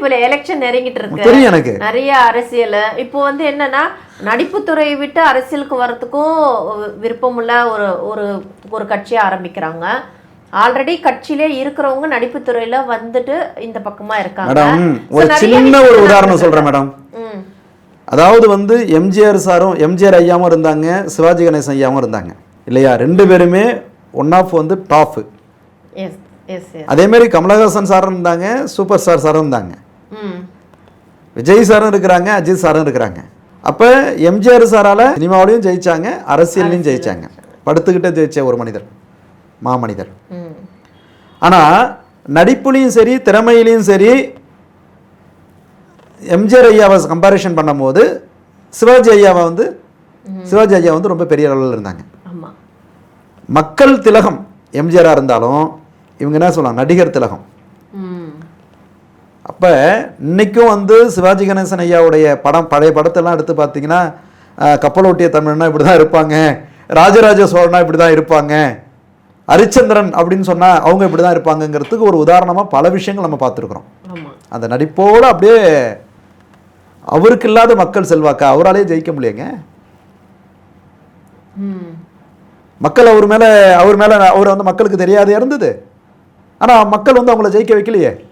இப்ப எலெக்ஷன் நெருங்கிட்டு இருக்கு, தெரியும் எனக்கு. நிறைய அரசியல் இப்போ வந்து என்னன்னா நடிப்புத்துறையை விட்டு அரசியலுக்கு வர்றதுக்கும் விருப்பமுள்ள ஒரு ஒரு ஒரு கட்சியை ஆரம்பிக்கிறாங்க. ஆல்ரெடி கட்சியிலே இருக்கிறவங்க நடிப்புத்துறையில வந்துட்டு இந்த பக்கமா இருக்காங்க. மேடம் ஒரு சின்ன ஒரு உதாரணம் சொல்றேன் மேடம். அதாவது வந்து எம்ஜிஆர் சாரும் எம்ஜிஆர் ஐயாவும் இருந்தாங்க, சிவாஜி கணேசன் ஐயாவும் இருந்தாங்க இல்லையா? ரெண்டு பேருமே ஒன் ஆஃப் வந்து டாப். அதே மாதிரி கமலஹாசன் சாரும் இருந்தாங்க, சூப்பர் ஸ்டார் சாரும் இருந்தாங்க, விஜய் சாரும் இருக்கிறாங்க, அஜித் சாரும் இருக்கிறாங்க. அப்போ எம்ஜிஆர் சாரால சினிமாவிலையும் ஜெயிச்சாங்க, அரசியலையும் ஜெயிச்சாங்க. படுத்துக்கிட்டே ஜெயிச்ச ஒரு மனிதர், மாமனிதர். ஆனால் நடிப்புலையும் சரி திறமையிலையும் சரி எம்ஜிஆர் ஐயாவை கம்பேரிஷன் பண்ணும்போது சிவாஜி ஐயா வந்து ரொம்ப பெரிய அளவில் இருந்தாங்க. மக்கள் திலகம் எம்ஜிஆராக இருந்தாலும் இவங்க என்ன சொல்லலாம், நடிகர் திலகம். அப்போ இன்னைக்கும் வந்து சிவாஜி கணேசன் ஐயாவுடைய படம், பழைய படத்தெல்லாம் எடுத்து பார்த்தீங்கன்னா கப்பலோட்டிய தமிழனா இப்படி தான் இருப்பாங்க, ராஜராஜ சோழனா இப்படி தான் இருப்பாங்க, ஹரிச்சந்திரன் அப்படின்னு சொன்னால் அவங்க இப்படி தான் இருப்பாங்கங்கிறதுக்கு ஒரு உதாரணமாக பல விஷயங்கள் நம்ம பார்த்துருக்குறோம். அந்த நடிப்போடு அப்படியே அவருக்கு இல்லாத மக்கள் செல்வாக்கா அவராலே ஜெயிக்க முடியங்க. மக்கள் அவர் மேலே அவர் வந்து மக்களுக்கு தெரியாதே இருந்தது. ஆனால் மக்கள் வந்து அவங்கள ஜெயிக்க வைக்கலையே.